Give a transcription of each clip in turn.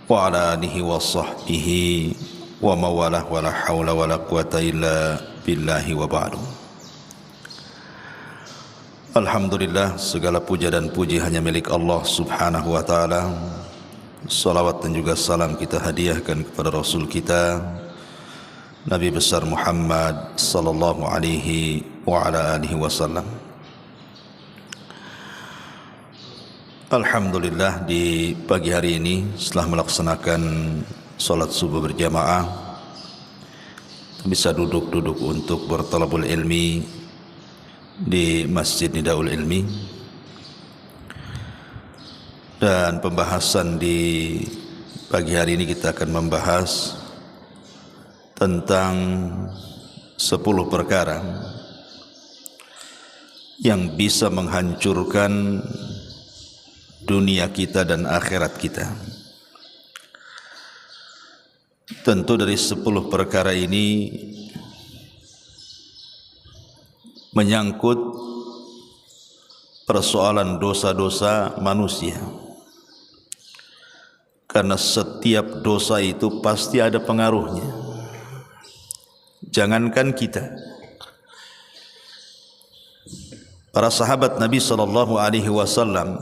wa ala alihi wa sahbihi wa mawalah wa la hawla wa la quwata illa billahi wa ba'du. Alhamdulillah, segala puja dan puji hanya milik Allah subhanahu wa ta'ala. Salawat dan juga salam kita hadiahkan kepada Rasul kita Nabi besar Muhammad sallallahu alaihi wa ala alihi wasallam. Alhamdulillah, di pagi hari ini setelah melaksanakan salat subuh berjamaah, bisa duduk-duduk untuk bertalabul ilmi di Masjid Nidaul Ilmi. Dan pembahasan di pagi hari ini kita akan membahas tentang 10 perkara yang bisa menghancurkan dunia kita dan akhirat kita. Tentu dari 10 perkara ini menyangkut persoalan dosa-dosa manusia, karena setiap dosa itu pasti ada pengaruhnya. Jangankan kita, para sahabat Nabi sallallahu alaihi wasallam,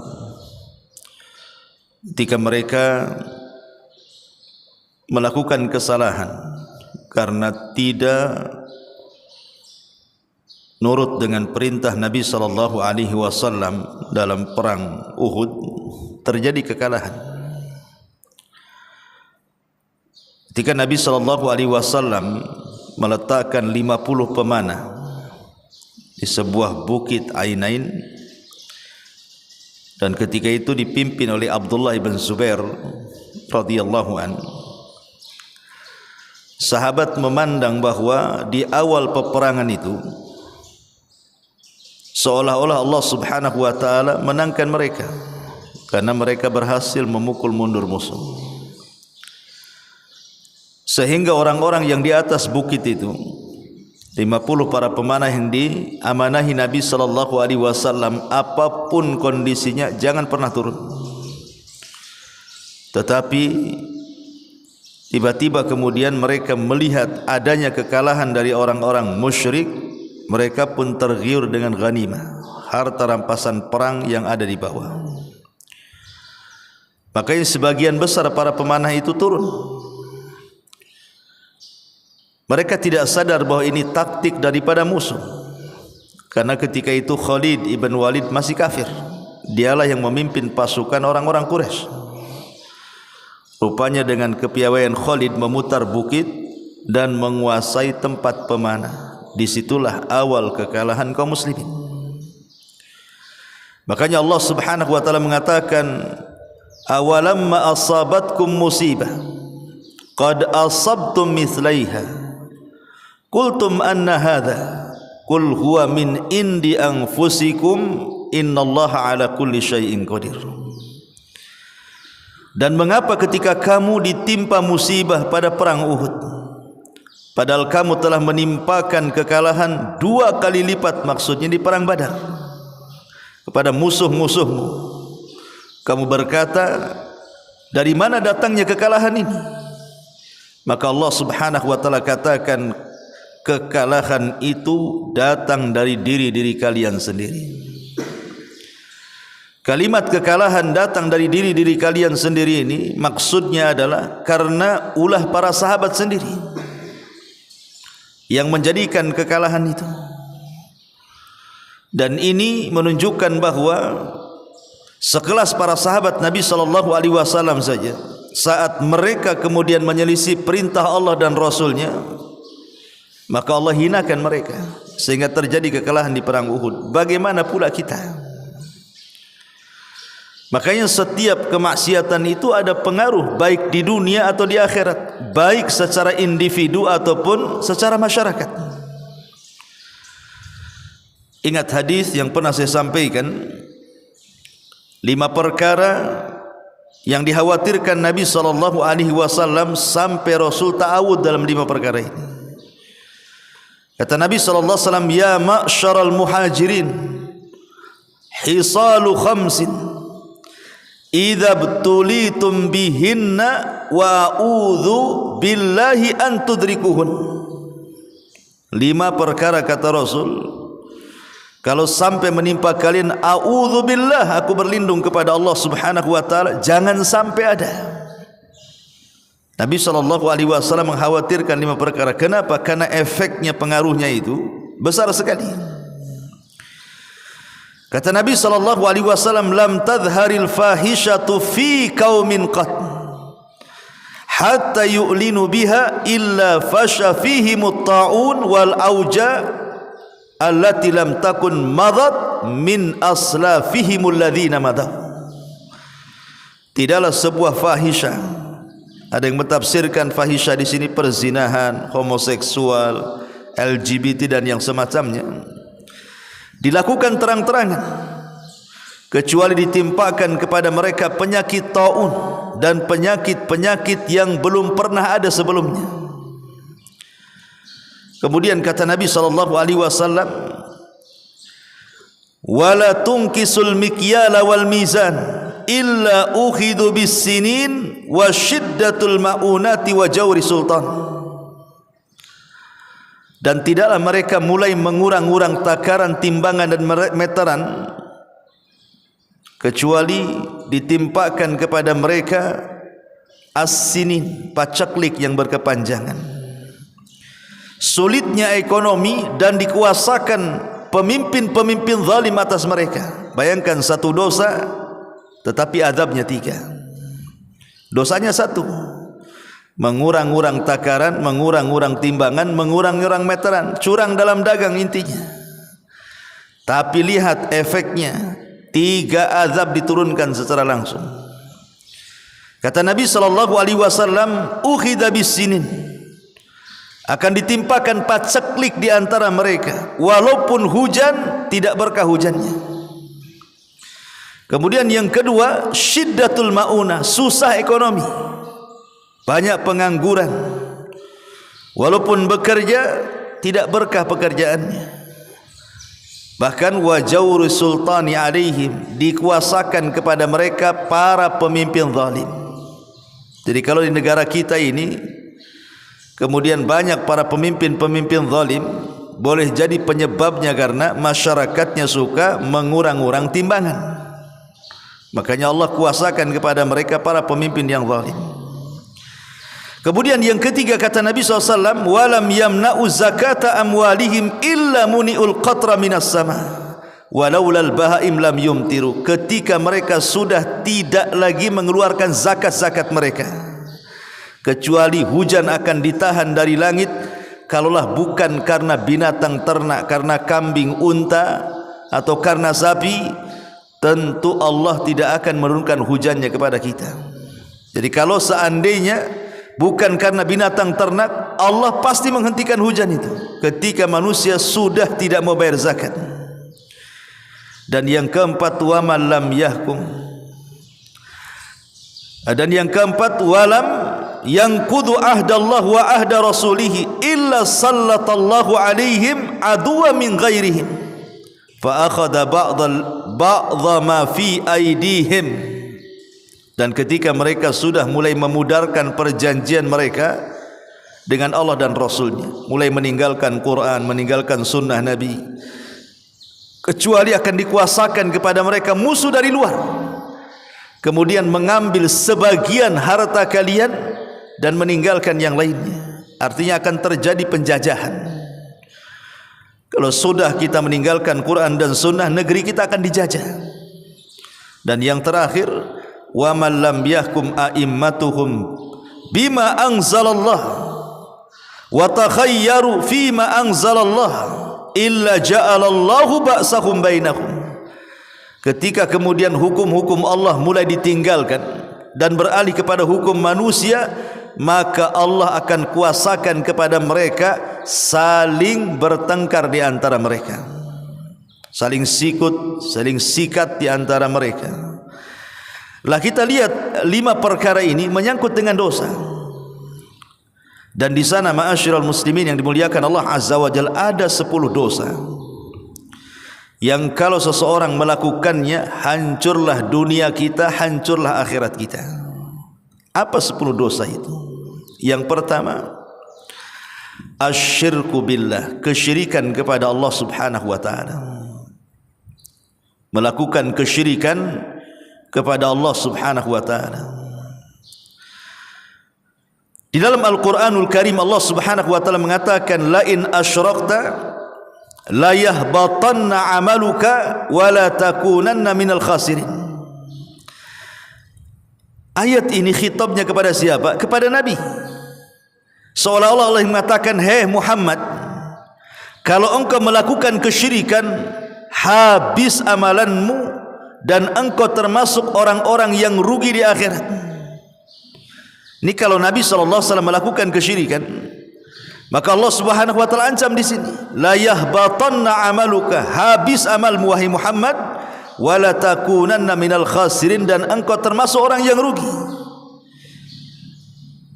ketika mereka melakukan kesalahan karena tidak nurut dengan perintah Nabi sallallahu alaihi wasallam dalam perang Uhud, terjadi kekalahan. Ketika Nabi sallallahu alaihi wasallam meletakkan 50 pemanah di sebuah bukit Ainain, dan ketika itu dipimpin oleh Abdullah bin Zubair radhiyallahu an, sahabat memandang bahwa di awal peperangan itu seolah-olah Allah subhanahu wa ta'ala menangkan mereka, karena mereka berhasil memukul mundur musuh. Sehingga orang-orang yang di atas bukit itu, 50 para pemanah yang diamanahi Nabi sallallahu alaihi wasallam, apapun kondisinya jangan pernah turun. Tetapi tiba-tiba kemudian mereka melihat adanya kekalahan dari orang-orang musyrik, mereka pun tergiur dengan ghanimah, harta rampasan perang yang ada di bawah. Makanya sebagian besar para pemanah itu turun. Mereka tidak sadar bahwa ini taktik daripada musuh, karena ketika itu Khalid ibn Walid masih kafir. Dialah yang memimpin pasukan orang-orang Quraisy. Rupanya dengan kepiawaian Khalid memutar bukit dan menguasai tempat pemanah. Disitulah awal kekalahan kaum muslimin. Makanya Allah subhanahu wa ta'ala mengatakan, awalamma asabatkum musibah qad asabtum mithlaiha qultum anna hadha qul huwa min indi anfusikum innallaha ala kulli syai'in qadir. Dan mengapa ketika kamu ditimpa musibah pada perang Uhud, padahal kamu telah menimpakan kekalahan 2 kali lipat, maksudnya di perang Badar, kepada musuh-musuhmu, kamu berkata, dari mana datangnya kekalahan ini? Maka Allah subhanahu wa ta'ala katakan, kekalahan itu datang dari diri-diri kalian sendiri. Kalimat kekalahan datang dari diri-diri kalian sendiri ini maksudnya adalah karena ulah para sahabat sendiri yang menjadikan kekalahan itu. Dan ini menunjukkan bahwa sekelas para sahabat Nabi sallallahu alaihi wasallam saja, saat mereka kemudian menyelisih perintah Allah dan Rasulnya, maka Allah hinakan mereka sehingga terjadi kekalahan di perang Uhud. Bagaimana pula kita? Makanya setiap kemaksiatan itu ada pengaruh baik di dunia atau di akhirat, baik secara individu ataupun secara masyarakat. Ingat hadis yang pernah saya sampaikan, 5 perkara yang dikhawatirkan Nabi sallallahu alaihi wasallam sampai Rasul ta'awud dalam 5 perkara ini. Kata Nabi sallallahu alaihi wasallam, ya ma'syaral muhajirin hisalu khamsin idza btulitum bihinna wa a'udzu billahi an tudrikuhun. 5 perkara kata Rasul, kalau sampai menimpa kalian, a'udzubillah, aku berlindung kepada Allah Subhanahu wa taala, jangan sampai ada. Nabi SAW mengkhawatirkan 5 perkara. Kenapa? Karena efeknya, pengaruhnya itu besar sekali. Kata Nabi SAW, lam tadharil fahishatu fi qaumin qat hatta yu'linu biha illa fasha fihimut ta'un wal auja allati lam takun madat min aslafihimul ladzina madat. Tidaklah sebuah fahisyah, ada yang mentafsirkan fahisyah di sini perzinahan, homoseksual, LGBT dan yang semacamnya, dilakukan terang-terangan kecuali ditimpakan kepada mereka penyakit taun dan penyakit-penyakit yang belum pernah ada sebelumnya. Kemudian kata Nabi SAW, wala tunkisul mikyala wal mizan illa ukhidu bis sinin wa syiddatul maunati wa jawri sultan. Dan tidaklah mereka mulai mengurang-urang takaran, timbangan dan meteran kecuali ditimpakan kepada mereka as-sinin, pacaklik yang berkepanjangan, sulitnya ekonomi, dan dikuasakan pemimpin-pemimpin zalim atas mereka. Bayangkan satu dosa tetapi azabnya 3. Dosanya 1, mengurang-urang takaran, mengurang-urang timbangan, mengurang-urang meteran, curang dalam dagang intinya. Tapi lihat efeknya, 3 azab diturunkan secara langsung. Kata Nabi SAW, ukhidha bis-sinin, akan ditimpakan paceklik di antara mereka, walaupun hujan tidak berkah hujannya. Kemudian yang kedua, syiddatul maunah, susah ekonomi, banyak pengangguran, walaupun bekerja tidak berkah pekerjaannya. Bahkan wajawru sultani alaihim, dikuasakan kepada mereka para pemimpin zalim. Jadi kalau di negara kita ini kemudian banyak para pemimpin-pemimpin zalim, boleh jadi penyebabnya karena masyarakatnya suka mengurang-urang timbangan. Makanya Allah kuasakan kepada mereka para pemimpin yang zalim. Kemudian yang ketiga kata Nabi SAW, walam yamna'u zakata amwalihim illa muni'ul qatra minas sama walaulal bahaim lam yumtiru. Ketika mereka sudah tidak lagi mengeluarkan zakat-zakat mereka, kecuali hujan akan ditahan dari langit, kalaulah bukan karena binatang ternak, karena kambing, unta atau karena sapi, tentu Allah tidak akan menurunkan hujannya kepada kita. Jadi kalau seandainya bukan karena binatang ternak, Allah pasti menghentikan hujan itu ketika manusia sudah tidak mau bayar zakat. Dan yang keempat, wa man lam yahkum, dan yang keempat, walam yanqudu ahdallah wa ahda rasulihi illa sallatallahu alaihim aduwa min ghairihim fa akhadha ba'dha ma fi aidihim. Dan ketika mereka sudah mulai memudarkan perjanjian mereka dengan Allah dan Rasulnya, mulai meninggalkan Quran, meninggalkan sunnah Nabi, kecuali akan dikuasakan kepada mereka musuh dari luar, kemudian mengambil sebagian harta kalian dan meninggalkan yang lainnya. Artinya akan terjadi penjajahan. Kalau sudah kita meninggalkan Quran dan sunnah, negeri kita akan dijajah. Dan yang terakhir, wa man lam yahkum a'immatuhum bima anzalallah wa takhayyaru fima anzalallah illa ja'alallahu ba'sahum bainahum. Ketika kemudian hukum-hukum Allah mulai ditinggalkan dan beralih kepada hukum manusia, maka Allah akan kuasakan kepada mereka saling bertengkar di antara mereka, saling sikut, saling sikat di antara mereka. Lah kita lihat 5 perkara ini menyangkut dengan dosa. Dan di sana ma'asyiral muslimin yang dimuliakan Allah Azza wa Jalla, ada 10 dosa yang kalau seseorang melakukannya hancurlah dunia kita, hancurlah akhirat kita. Apa 10 dosa itu? Yang pertama, asyirku billah, kesyirikan kepada Allah Subhanahu wa taala. Melakukan kesyirikan kepada Allah Subhanahu wa taala. Di dalam Al-Qur'anul Karim Allah Subhanahu wa taala mengatakan, la in asyrakta la yahbatanna 'amaluka wa la takunanna minal khasirin. Ayat ini khitabnya kepada siapa? Kepada Nabi. Seolah-olah Allah mengatakan, "Hei Muhammad, kalau engkau melakukan kesyirikan, habis amalanmu dan engkau termasuk orang-orang yang rugi di akhirat." Ini kalau Nabi SAW melakukan kesyirikan, maka Allah Subhanahu wa taala ancam di sini, la yahbatanna amaluka, habis amalmu wahai Muhammad, wala takunanna minal khasirin, dan engkau termasuk orang yang rugi.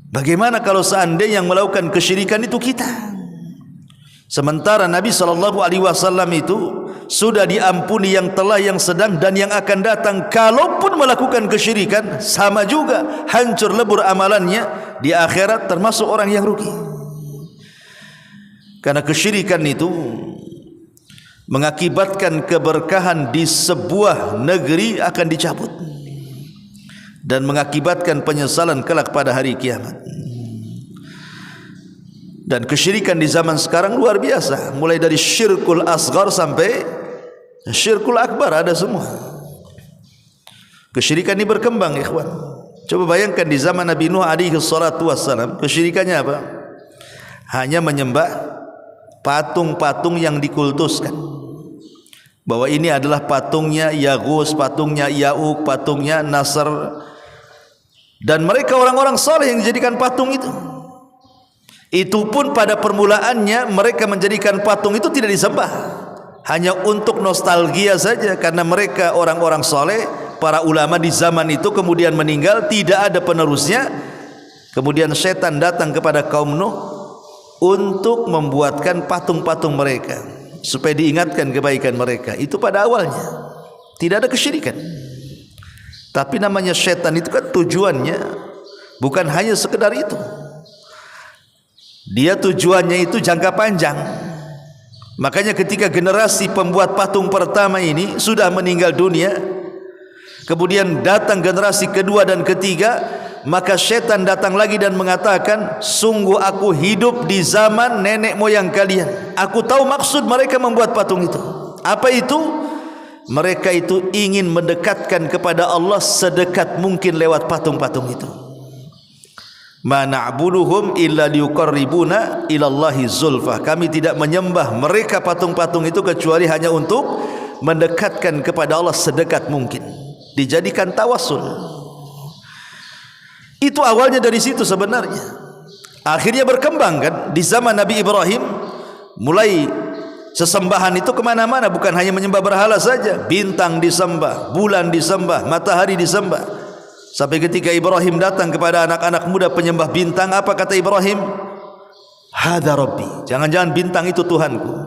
Bagaimana kalau seandainya yang melakukan kesyirikan itu kita? Sementara Nabi SAW itu sudah diampuni yang telah, yang sedang, dan yang akan datang. Kalaupun melakukan kesyirikan, sama juga hancur lebur amalannya di akhirat, termasuk orang yang rugi. Karena kesyirikan itu mengakibatkan keberkahan di sebuah negeri akan dicabut dan mengakibatkan penyesalan kelak pada hari kiamat. Dan kesyirikan di zaman sekarang luar biasa, mulai dari syirkul asghar sampai syirkul akbar, ada semua. Kesyirikan ini berkembang, ikhwan. Coba bayangkan di zaman Nabi Nuh alaihi salatu wassalam, kesyirikannya apa? Hanya menyembah patung-patung yang dikultuskan, bahwa ini adalah patungnya Yaghus, patungnya Ya'uq, patungnya Nasr, dan mereka orang-orang saleh yang dijadikan patung itu. Itu pun pada permulaannya mereka menjadikan patung itu tidak disembah, hanya untuk nostalgia saja, karena mereka orang-orang saleh, para ulama di zaman itu kemudian meninggal, tidak ada penerusnya. Kemudian setan datang kepada kaum Nuh untuk membuatkan patung-patung mereka supaya diingatkan kebaikan mereka. Itu pada awalnya tidak ada kesyirikan, tapi namanya setan itu kan tujuannya bukan hanya sekedar itu. Dia tujuannya itu jangka panjang. Makanya ketika generasi pembuat patung pertama ini sudah meninggal dunia, kemudian datang generasi kedua dan ketiga, maka setan datang lagi dan mengatakan, sungguh aku hidup di zaman nenek moyang kalian. Aku tahu maksud mereka membuat patung itu. Apa itu? Mereka itu ingin mendekatkan kepada Allah sedekat mungkin lewat patung-patung itu. Ma na'buduhum illa liyuqarribuna ilallahi zulfah. Kami tidak menyembah mereka patung-patung itu kecuali hanya untuk mendekatkan kepada Allah sedekat mungkin. Dijadikan tawassul. Itu awalnya dari situ sebenarnya. Akhirnya berkembang kan di zaman Nabi Ibrahim, mulai sesembahan itu kemana-mana, bukan hanya menyembah berhala saja. Bintang disembah, bulan disembah, matahari disembah. Sampai ketika Ibrahim datang kepada anak-anak muda penyembah bintang, apa kata Ibrahim? Hadza Rabbi. Jangan-jangan bintang itu Tuhanku.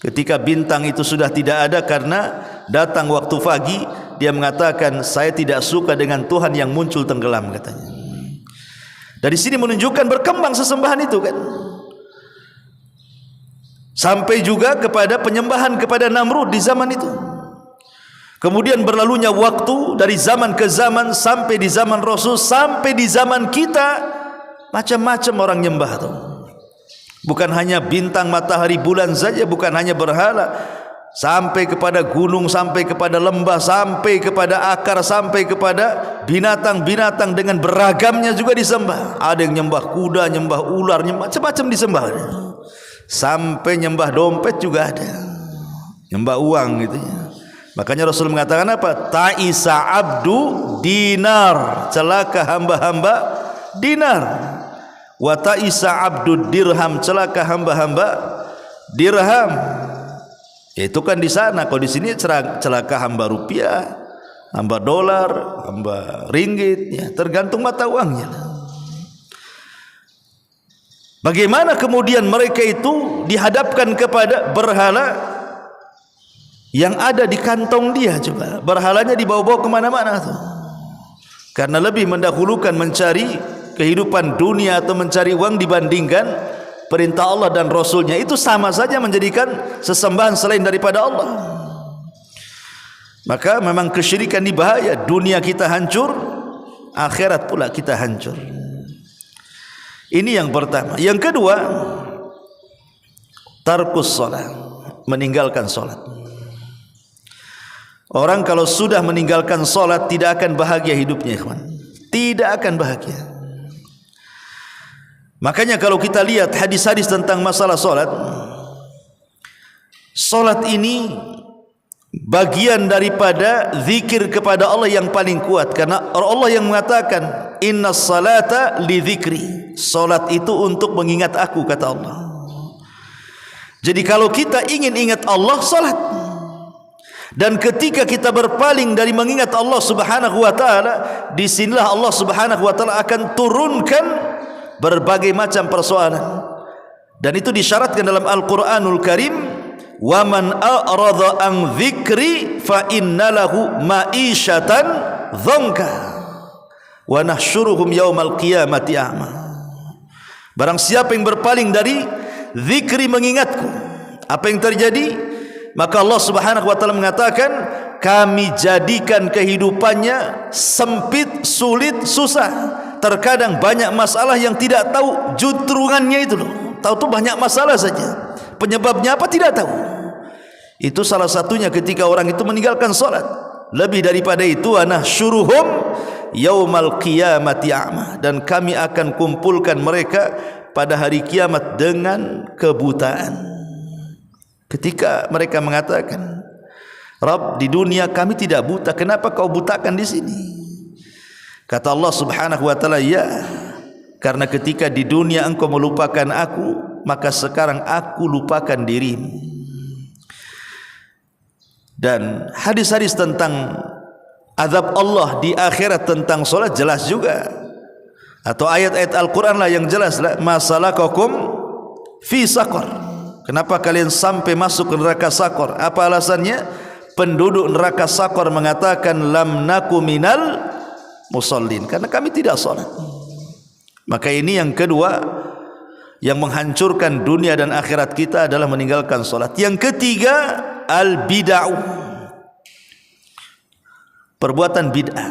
Ketika bintang itu sudah tidak ada karena datang waktu pagi, dia mengatakan, saya tidak suka dengan Tuhan yang muncul tenggelam, katanya. Dari sini menunjukkan berkembang sesembahan itu kan. Sampai juga kepada penyembahan kepada Namrud di zaman itu. Kemudian berlalunya waktu dari zaman ke zaman, sampai di zaman Rasul, sampai di zaman kita, macam-macam orang nyembah tuh. Bukan hanya bintang, matahari, bulan saja, bukan hanya berhala, sampai kepada gunung, sampai kepada lembah, sampai kepada akar, sampai kepada binatang-binatang dengan beragamnya juga disembah. Ada yang nyembah kuda, nyembah ular, nyembah macam-macam disembah. Sampai nyembah dompet juga ada, nyembah uang gitu ya. Makanya Rasul mengatakan apa? Ta'isa abdu dinar, celaka hamba-hamba dinar. Wa ta'isa abdu dirham, celaka hamba-hamba dirham. Itu kan di sana. Kalau di sini celaka hamba rupiah, hamba dolar, hamba ringgit, ya, tergantung mata uangnya. Bagaimana kemudian mereka itu dihadapkan kepada berhala, yang ada di kantong dia. Coba, berhalanya dibawa-bawa kemana-mana tuh, karena lebih mendahulukan mencari kehidupan dunia atau mencari uang dibandingkan perintah Allah dan Rasulnya. Itu sama saja menjadikan sesembahan selain daripada Allah. Maka memang kesyirikan ini bahaya. Dunia kita hancur, akhirat pula kita hancur. Ini yang pertama. Yang kedua, tarkus salat, meninggalkan salat. Orang kalau sudah meninggalkan salat tidak akan bahagia hidupnya, ikhwan. Tidak akan bahagia. Makanya kalau kita lihat hadis-hadis tentang masalah salat, salat ini bagian daripada zikir kepada Allah yang paling kuat, karena Allah yang mengatakan innas salata li dzikri, salat itu untuk mengingat aku, kata Allah. Jadi kalau kita ingin ingat Allah, salat. Dan ketika kita berpaling dari mengingat Allah Subhanahu wa taala, disinilah Allah Subhanahu wa taala akan turunkan berbagai macam persoalan. Dan itu disyaratkan dalam Al-Qur'anul Karim, wa man a'radha an dzikri fa innalahu ma'isyatan dzanka wa nahsyuruhum yaumal qiyamati a'ma. Barang siapa yang berpaling dari zikri, mengingatku, apa yang terjadi? Maka Allah Subhanahu wa taala mengatakan, kami jadikan kehidupannya sempit, sulit, susah. Terkadang banyak masalah yang tidak tahu jutrungannya itu loh. Tahu tuh banyak masalah saja, penyebabnya apa tidak tahu. Itu salah satunya ketika orang itu meninggalkan salat. Lebih daripada itu, anahsyuruhum yaumal qiyamati a'ma, dan kami akan kumpulkan mereka pada hari kiamat dengan kebutaan. Ketika mereka mengatakan, Rabb, di dunia kami tidak buta, kenapa kau butakan di sini? Kata Allah Subhanahu wa taala, ya, karena ketika di dunia engkau melupakan aku, maka sekarang aku lupakan dirimu. Dan hadis-hadis tentang azab Allah di akhirat tentang salat jelas juga, atau ayat-ayat Al-Quran lah yang jelas lah, masalakakum fi saqar, kenapa kalian sampai masuk ke neraka Sakor? Apa alasannya? Penduduk neraka Sakor mengatakan, lam naku minal musallin, karena kami tidak salat. Maka ini yang kedua yang menghancurkan dunia dan akhirat kita adalah meninggalkan salat. Yang ketiga, al bid'ah, perbuatan bid'ah.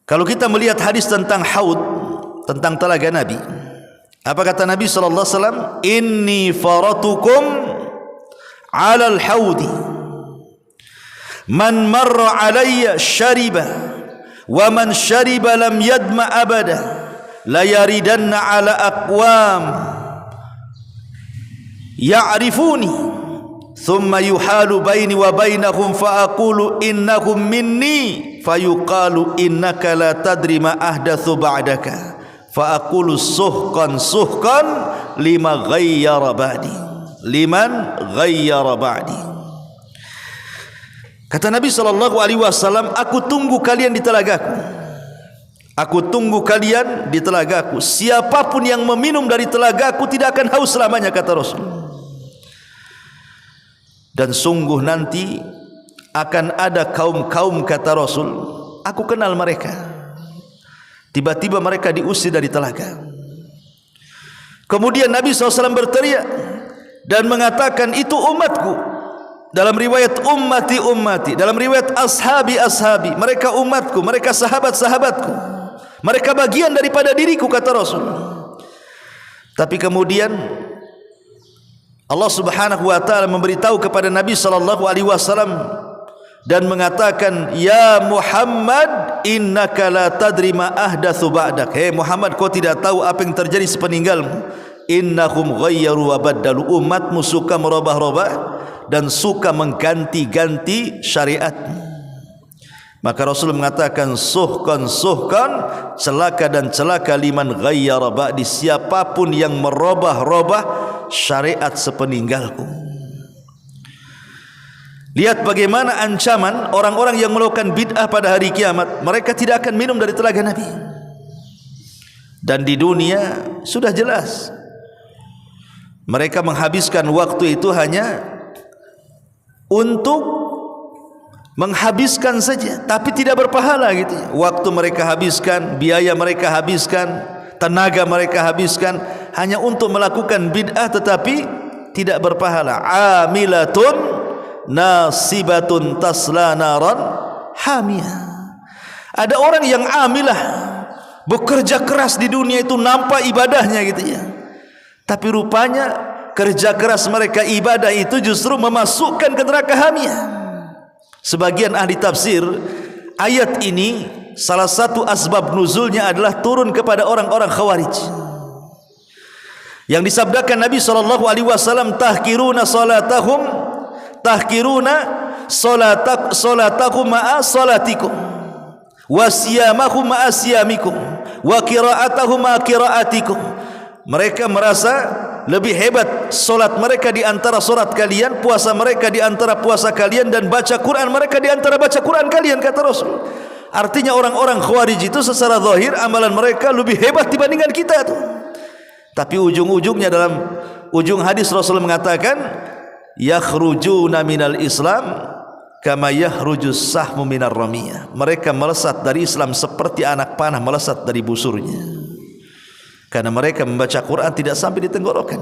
Kalau kita melihat hadis tentang haud, tentang telaga Nabi, apa kata Nabi sallallahu alaihi wasallam? Inni faratukum 'alal haudi. Man marra 'alayya syariba wa man syariba lam yadma abada. La yaridanna 'ala aqwam ya'rifuni thumma yuhalu baini wa bainahum fa aqulu innahum minni fayuqalu innaka la tadri ma ahdatsu ba'daka. Fa aqulu suhqan suhqan liman ghayyara ba'di. Kata Nabi sallallahu alaihi wasallam, aku tunggu kalian di telagaku. Aku tunggu kalian di telagaku. Siapapun yang meminum dari telagaku tidak akan haus selamanya, kata Rasul. Dan sungguh nanti akan ada kaum-kaum, kata Rasul, aku kenal mereka. Tiba-tiba mereka diusir dari telaga. Kemudian Nabi SAW berteriak dan mengatakan, itu umatku. Dalam riwayat ummati, dalam riwayat ashabi, mereka umatku, mereka sahabat-sahabatku, mereka bagian daripada diriku, kata Rasul. Tapi kemudian Allah Subhanahu wa taala memberitahu kepada Nabi sallallahu alaihi wasallam dan mengatakan, ya Muhammad, innaka la tadri ma ahdatsu ba'dak. Hei Muhammad, kau tidak tahu apa yang terjadi sepeninggalmu. Innahum ghayyaru wa baddalu, umatmu suka merubah-rubah dan suka mengganti-ganti syariatmu. Maka Rasul mengatakan, suhkan, celaka dan celaka liman ghayyara ba'di, siapapun yang merubah-rubah syariat sepeninggalku. Lihat bagaimana ancaman orang-orang yang melakukan bid'ah pada hari kiamat. Mereka tidak akan minum dari telaga Nabi. Dan di dunia sudah jelas, mereka menghabiskan waktu itu hanya untuk menghabiskan saja, tapi tidak berpahala gitu ya. Waktu mereka habiskan, biaya mereka habiskan, tenaga mereka habiskan hanya untuk melakukan bid'ah, tetapi tidak berpahala. Amilatun nasibatun tasla naran hamiyah. Ada orang yang amilah, bekerja keras di dunia itu, nampak ibadahnya gitu ya, tapi rupanya kerja keras mereka ibadah itu justru memasukkan ke neraka hamiyah. Sebagian ahli tafsir, ayat ini salah satu asbab nuzulnya adalah turun kepada orang-orang Khawarij yang disabdakan Nabi SAW, tahkiruna salatakum ma'a salatikum wa siyamahum ma'a siyamikum wa qira'atahum ma'a qira'atikum. Mereka merasa lebih hebat solat mereka di antara solat kalian, puasa mereka di antara puasa kalian, dan baca Quran mereka di antara baca Quran kalian, kata Rasul. Artinya orang-orang Khawarij itu secara zahir amalan mereka lebih hebat dibandingkan kita tuh. Tapi ujung-ujungnya dalam ujung hadis Rasul mengatakan, yakhrujuna minal Islam kama yakhrujus sahmu minar ramiyah. Mereka melesat dari Islam seperti anak panah melesat dari busurnya, karena mereka membaca Quran tidak sampai di tenggorokan.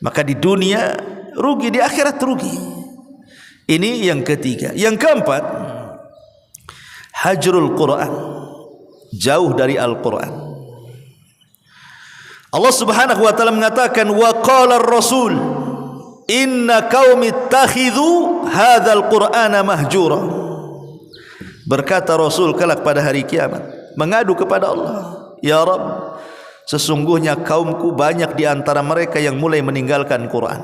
Maka di dunia rugi, di akhirat rugi. Ini yang ketiga. Yang keempat, hajrul Quran, jauh dari Al-Quran. Allah Subhanahu wa taala mengatakan, wa qala ar-rasul inna qaumi ittakhidhu hadzal qur'ana mahjura. Berkata Rasul kelak pada hari kiamat, mengadu kepada Allah, ya Rabb, sesungguhnya kaumku banyak di antara mereka yang mulai meninggalkan Quran.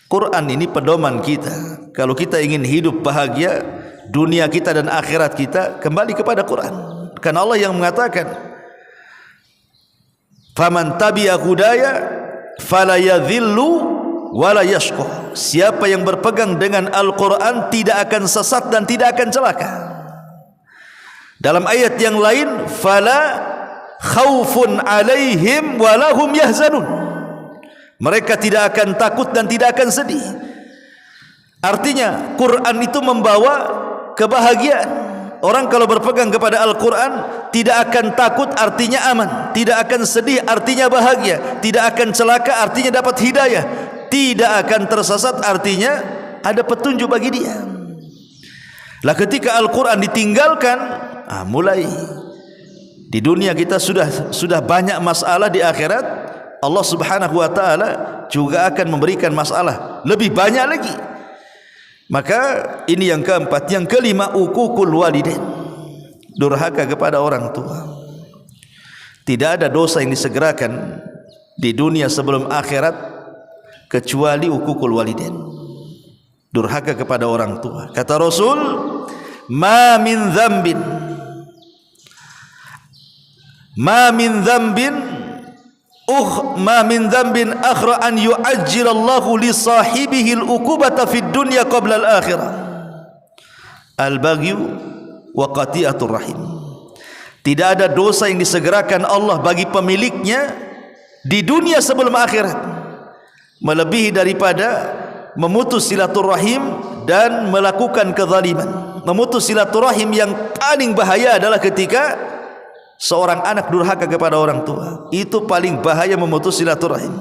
Quran ini pedoman kita. Kalau kita ingin hidup bahagia, dunia kita dan akhirat kita, kembali kepada Quran. Karena Allah yang mengatakan, faman tabi'a hudaya fala yadhillu wala yashqa. Siapa yang berpegang dengan Al-Quran tidak akan sesat dan tidak akan celaka. Dalam ayat yang lain, fala khaufun alaihim walahum yahzanun. Mereka tidak akan takut dan tidak akan sedih. Artinya Quran itu membawa kebahagiaan. Orang kalau berpegang kepada Al-Quran tidak akan takut, artinya aman. Tidak akan sedih, artinya bahagia. Tidak akan celaka, artinya dapat hidayah. Tidak akan tersesat, artinya ada petunjuk bagi dia. Lah ketika Al-Quran ditinggalkan, mulai di dunia kita sudah banyak masalah, di akhirat Allah Subhanahu wa taala juga akan memberikan masalah lebih banyak lagi. Maka ini yang keempat. Yang kelima, uququl walidain, durhaka kepada orang tua. Tidak ada dosa yang disegerakan di dunia sebelum akhirat kecuali uququl walidain, durhaka kepada orang tua. Kata Rasul, ma min dzambin akhra an yu'ajjilallahu li sahibihi al-uqubata fid dunya qabla al-akhirah al-baghyu wa qati'atur rahim. Tidak ada dosa yang disegerakan Allah bagi pemiliknya di dunia sebelum akhirat melebihi daripada memutus silaturahim dan melakukan kezaliman. Memutus silaturahim yang paling bahaya adalah ketika seorang anak durhaka kepada orang tua. Itu paling bahaya, memutus silaturahim.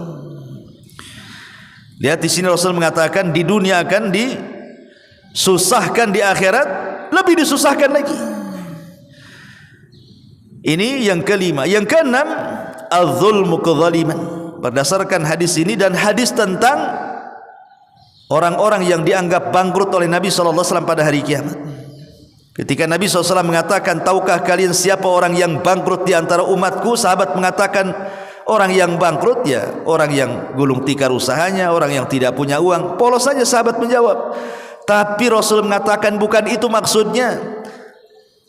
Lihat di sini Rasul mengatakan di dunia akan disusahkan, di akhirat lebih disusahkan lagi. Ini yang kelima. Yang keenam, az-zulmu kezaliman. Berdasarkan hadis ini dan hadis tentang orang-orang yang dianggap bangkrut oleh Nabi SAW pada hari kiamat. Ketika Nabi SAW mengatakan, tahukah kalian siapa orang yang bangkrut di antara umatku? Sahabat mengatakan, orang yang bangkrut ya orang yang gulung tikar usahanya, orang yang tidak punya uang. Polos saja sahabat menjawab. Tapi Rasul mengatakan bukan itu maksudnya,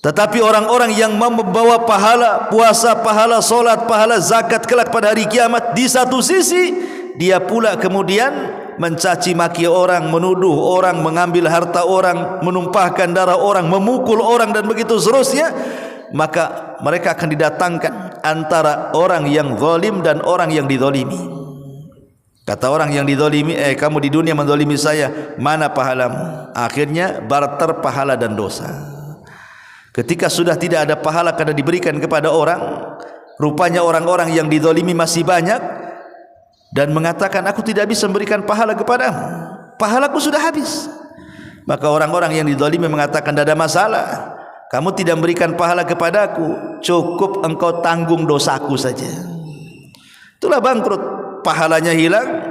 tetapi orang-orang yang membawa pahala puasa, pahala solat, pahala zakat kelak pada hari kiamat. Di satu sisi dia pula kemudian mencaci maki orang, menuduh orang, mengambil harta orang, menumpahkan darah orang, memukul orang, dan begitu seterusnya. Maka mereka akan didatangkan antara orang yang zalim dan orang yang dizalimi. Kata orang yang dizalimi, kamu di dunia menzalimi saya, mana pahalamu? Akhirnya barter pahala dan dosa. Ketika sudah tidak ada pahala karena diberikan kepada orang, rupanya orang-orang yang dizalimi masih banyak dan mengatakan, aku tidak bisa memberikan pahala kepadamu, pahalaku sudah habis. Maka orang-orang yang dizalimi mengatakan, tidak ada masalah, kamu tidak memberikan pahala kepadaku, cukup engkau tanggung dosaku saja. Itulah bangkrut, pahalanya hilang,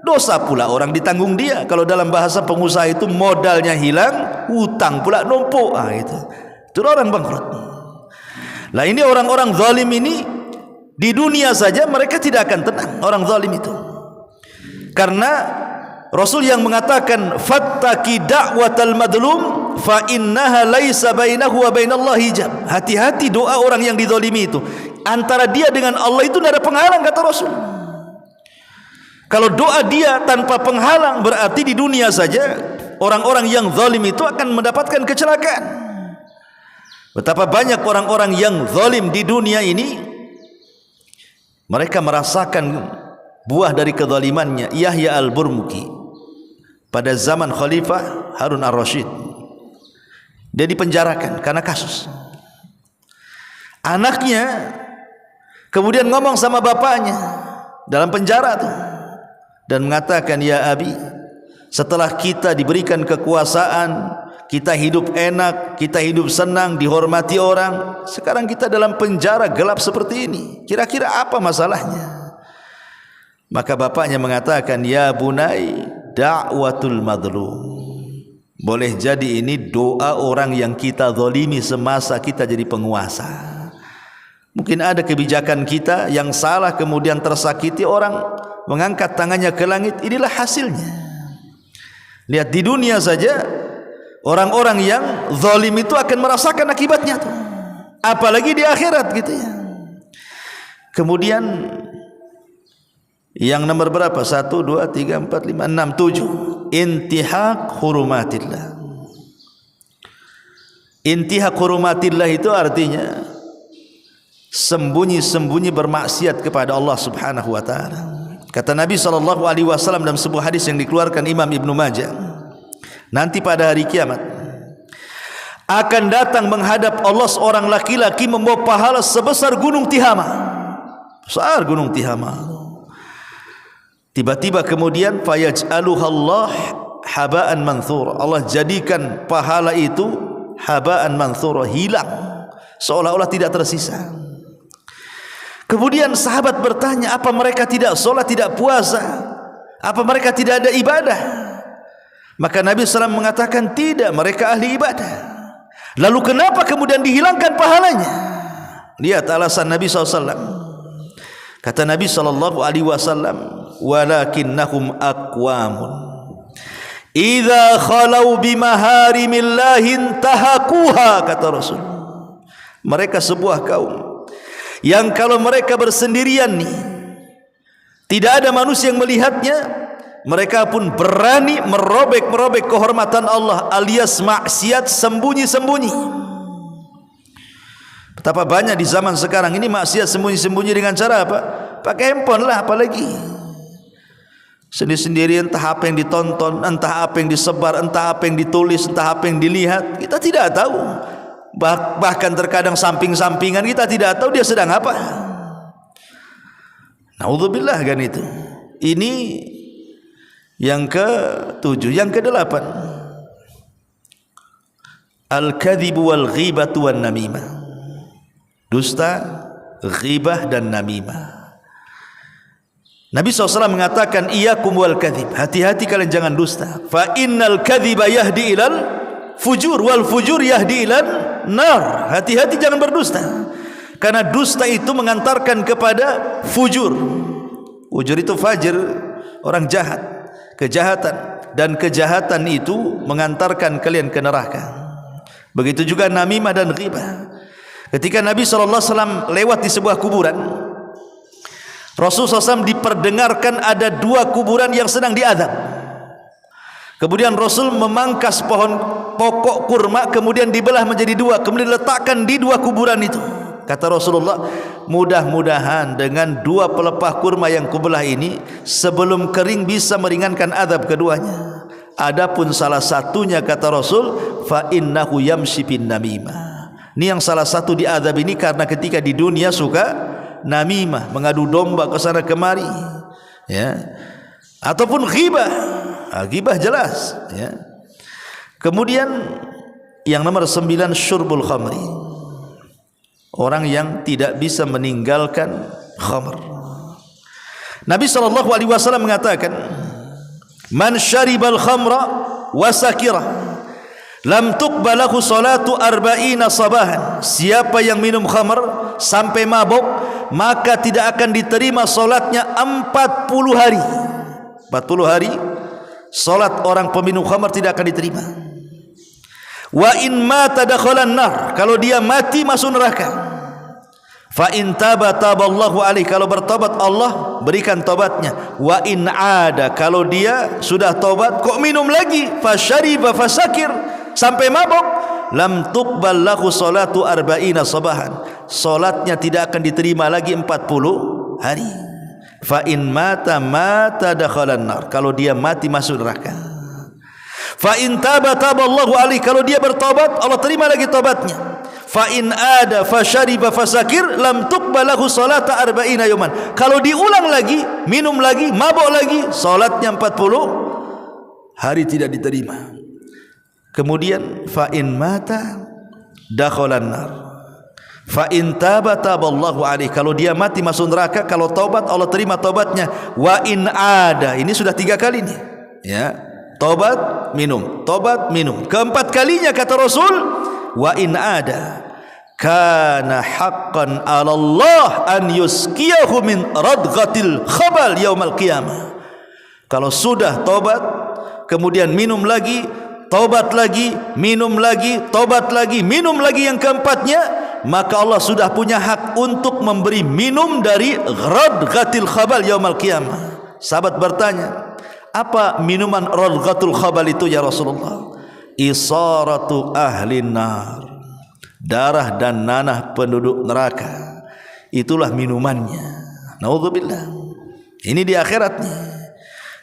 dosa pula orang ditanggung dia. Kalau dalam bahasa pengusaha itu modalnya hilang, hutang pula numpuk. Itu orang bangkrut. Lah ini orang-orang zalim ini di dunia saja mereka tidak akan tenang, orang zalim itu. Karena Rasul yang mengatakan, fattaqi da'watal madlum fa innaha laisa bainahu wa bainallahi hijab. Hati-hati doa orang yang dizalimi itu, antara dia dengan Allah itu tidak ada penghalang, kata Rasul. Kalau doa dia tanpa penghalang, berarti di dunia saja orang-orang yang zalim itu akan mendapatkan kecelakaan. Betapa banyak orang-orang yang zalim di dunia ini, mereka merasakan buah dari kezalimannya. Yahya al-Burmuki pada zaman Khalifah Harun al-Rashid, dia dipenjarakan karena kasus. Anaknya kemudian ngomong sama bapaknya dalam penjara tuh, dan mengatakan, ya abi, setelah kita diberikan kekuasaan, kita hidup enak, kita hidup senang, dihormati orang, sekarang kita dalam penjara gelap seperti ini, kira-kira apa masalahnya? Maka bapaknya mengatakan, ya bunai, da'watul madlum. Boleh jadi ini doa orang yang kita zalimi semasa kita jadi penguasa. Mungkin ada kebijakan kita yang salah, kemudian tersakiti orang, mengangkat tangannya ke langit, inilah hasilnya. Lihat di dunia saja orang-orang yang zalim itu akan merasakan akibatnya tuh, apalagi di akhirat gitu ya. Kemudian yang nomor berapa? 1, 2, 3, 4, 5, 6, 7. Intihak hurumatillah. Intihak hurumatillah itu artinya sembunyi-sembunyi bermaksiat kepada Allah Subhanahu wa taala. Kata Nabi SAW dalam sebuah hadis yang dikeluarkan Imam Ibnu Majah, nanti pada hari kiamat akan datang menghadap Allah seorang laki-laki membawa pahala sebesar gunung Tihama. Besar gunung Tihama. Tiba-tiba kemudian fayaj'aluhallah haba'an manthura. Allah jadikan pahala itu haba'an manthura, hilang, seolah-olah tidak tersisa. Kemudian sahabat bertanya, apa mereka tidak sholat, tidak puasa? Apa mereka tidak ada ibadah? Maka Nabi SAW mengatakan, tidak, mereka ahli ibadah. Lalu kenapa kemudian dihilangkan pahalanya? Lihat alasan Nabi SAW. Kata Nabi SAW, walakinnahum aqwamun idza khalau bimaharimillahi tahakuha. Kata Rasul, mereka sebuah kaum yang kalau mereka bersendirian nih, tidak ada manusia yang melihatnya, mereka pun berani merobek kehormatan Allah, alias maksiat sembunyi-sembunyi. Betapa banyak di zaman sekarang ini maksiat sembunyi-sembunyi dengan cara apa? Pakai handphone lah, apalagi sendiri-sendiri, entah apa yang ditonton, entah apa yang disebar, entah apa yang ditulis, entah apa yang dilihat, kita tidak tahu. Bahkan terkadang samping-sampingan kita tidak tahu dia sedang apa. Naudzubillah kan itu. Ini yang ke-7. Yang ke-8, al-kadhibu wal ghibatu wan namimah. Dusta, ghibah dan namimah. Nabi SAW mengatakan, iyakum wal kadhib, hati-hati kalian jangan dusta. Fa innal kadhiba yahdi ilal fujur wal fujur yahdi ilal nar. Hati-hati jangan berdusta, karena dusta itu mengantarkan kepada fujur. Fujur itu fajir, orang jahat, kejahatan, dan kejahatan itu mengantarkan kalian ke neraka. Begitu juga namimah dan ghibah. Ketika Nabi SAW lewat di sebuah kuburan, Rasulullah SAW diperdengarkan ada 2 kuburan yang sedang diazab. Kemudian Rasul memangkas pokok kurma, kemudian dibelah menjadi 2, kemudian diletakkan di 2 kuburan itu. Kata Rasulullah, mudah-mudahan dengan 2 pelepah kurma yang kubelah ini sebelum kering bisa meringankan azab keduanya. Adapun salah satunya kata Rasul, fa innahu yamshi bin namimah. Ini yang salah satu diazab ini karena ketika di dunia suka namimah, mengadu domba ke sana kemari, ya. Ataupun ghibah. Ghibah jelas, ya. Kemudian yang nomor 9, syurbul khamri. Orang yang tidak bisa meninggalkan khamr. Nabi SAW mengatakan, man syaribal khamra wa sakira lam tuqbalahu salatu arba'ina sabahan. Siapa yang minum khamr sampai mabuk, maka tidak akan diterima salatnya 40 hari. 40 hari salat orang peminum khamr tidak akan diterima. Wa in mata dakhalan nar, kalau dia mati masuk neraka. Fa in taba taballahu alaihi, kalau bertobat Allah berikan tobatnya. Wa in ada, kalau dia sudah tobat kok minum lagi, fasyariba fasakir, sampai mabuk, lam tuqbal lahu salatu arba'ina sabahan, salatnya tidak akan diterima lagi 40 hari. Fa in mata dakhalan nar, kalau dia mati masuk neraka. Fa in taba taballahu alaihi, kalau dia bertobat Allah terima lagi tobatnya. Fa in ada fasyariba fasakir lam tuqbalahu salata arba'ina yawman, kalau diulang lagi, minum lagi, mabuk lagi, salatnya 40 hari tidak diterima. Kemudian fa in mata dakhalan nar, fa in taba taballahu alaihi, kalau dia mati masuk neraka, kalau taubat Allah terima taubatnya. Wa in ada, ini sudah 3 kali nih, ya. Tobat, minum, tobat, minum. Keempat kalinya kata Rasul, wa in ada kana haqqan 'ala Allah an yusqiyahu min radghatil khabal yaumal qiyamah. Kalau sudah tobat, kemudian minum lagi, tobat lagi, minum lagi, tobat lagi, minum lagi yang keempatnya, maka Allah sudah punya hak untuk memberi minum dari radghatil khabal yaumal qiyamah. Sahabat bertanya, apa minuman radghatul khabal itu ya Rasulullah? Isaratu ahlin nar, darah dan nanah penduduk neraka, itulah minumannya. Naudzubillah. Ini di akhiratnya.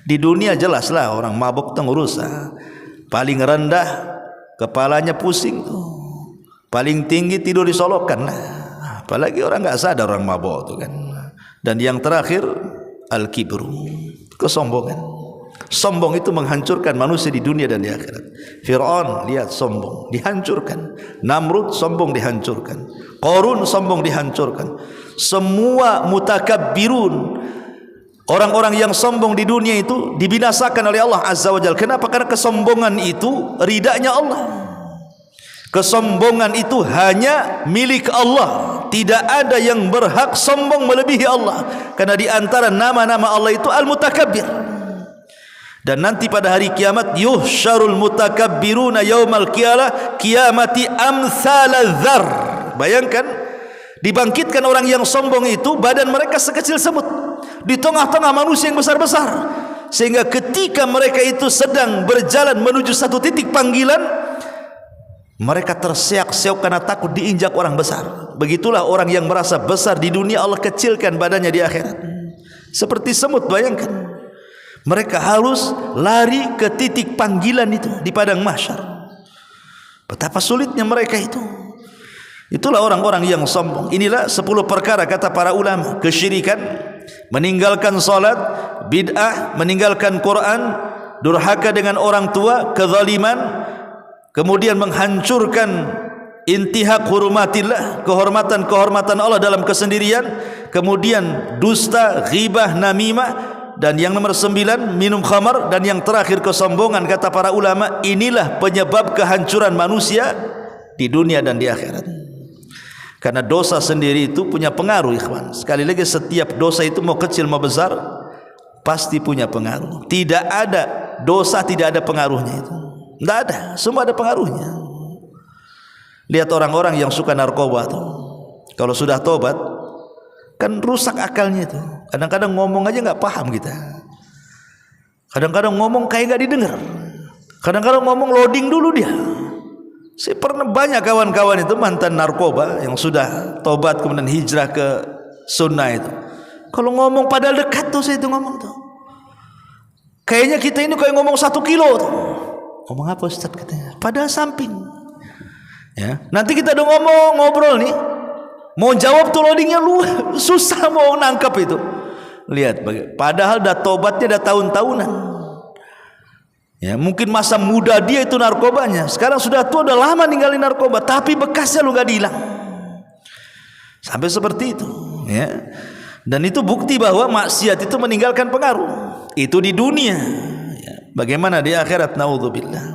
Di dunia jelaslah orang mabuk itu urusan. Paling rendah kepalanya pusing tuh, paling tinggi tidur disolokan lah. Apalagi orang enggak sadar orang mabuk itu kan. Dan yang terakhir al-kibru, kesombongan. Sombong itu menghancurkan manusia di dunia dan di akhirat. Fir'aun lihat sombong, dihancurkan. Namrud sombong, dihancurkan. Qarun sombong, dihancurkan. Semua mutakabbirun, orang-orang yang sombong di dunia itu dibinasakan oleh Allah Azza wa Jalla. Kenapa? Karena kesombongan itu ridanya Allah. Kesombongan itu hanya milik Allah. Tidak ada yang berhak sombong melebihi Allah. Karena di antara nama-nama Allah itu Al-Mutakabbir. Dan nanti pada hari kiamat, yuhsyarul mutakabbiruna yaumal qiyamati amsalal dzar. Bayangkan, dibangkitkan orang yang sombong itu, badan mereka sekecil semut di tengah-tengah manusia yang besar-besar, sehingga ketika mereka itu sedang berjalan menuju satu titik panggilan, mereka terseok-seok karena takut diinjak orang besar. Begitulah orang yang merasa besar di dunia, Allah kecilkan badannya di akhirat. Seperti semut, bayangkan. Mereka harus lari ke titik panggilan itu di padang mahsyar. Betapa sulitnya mereka itu. Itulah orang-orang yang sombong. Inilah 10 perkara kata para ulama: kesyirikan, meninggalkan salat, bid'ah, meninggalkan Quran, durhaka dengan orang tua, kezaliman, kemudian menghancurkan intihak hurumatillah, kehormatan-kehormatan Allah dalam kesendirian, kemudian dusta, ghibah, namimah, dan yang nomor 9 minum khamar, dan yang terakhir kesombongan. Kata para ulama, inilah penyebab kehancuran manusia di dunia dan di akhirat. Karena dosa sendiri itu punya pengaruh, ikhwan. Sekali lagi, setiap dosa itu mau kecil mau besar pasti punya pengaruh. Tidak ada dosa tidak ada pengaruhnya itu. Tidak ada, semua ada pengaruhnya. Lihat orang-orang yang suka narkoba tuh, kalau sudah tobat kan rusak akalnya itu. Kadang-kadang ngomong aja nggak paham kita. Kadang-kadang ngomong kayak nggak didengar. Kadang-kadang ngomong loading dulu dia. Saya pernah banyak kawan-kawan itu mantan narkoba yang sudah tobat kemudian hijrah ke sunnah itu. Kalau ngomong padahal dekat tuh saya itu ngomong tuh. Kayaknya kita ini kayak ngomong 1 kilo tuh. Ngomong apa Ustaz katanya? Padahal samping. Ya, nanti kita udah ngobrol nih. Mau jawab tuh loadingnya lu susah mau nangkap itu. Lihat, padahal dah tobatnya dah tahun-tahunan. Ya, mungkin masa muda dia itu narkobanya. Sekarang sudah tua, udah lama ninggalin narkoba, tapi bekasnya lu gak dihilang. Sampai seperti itu, ya. Dan itu bukti bahwa maksiat itu meninggalkan pengaruh. Itu di dunia. Ya. Bagaimana di akhirat? Naudzubillah.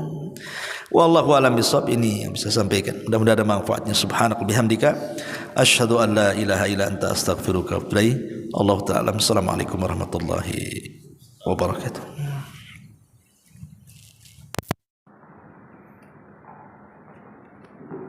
Wallahu a'lam bishawab. Ini yang bisa sampaikan. Mudah-mudahan ada manfaatnya. Subhanaka bihamdika asyhadu an la ilaha illa anta astaghfiruka wa atubu ilaik. Allahu ta'ala. Assalamualaikum warahmatullahi wabarakatuh.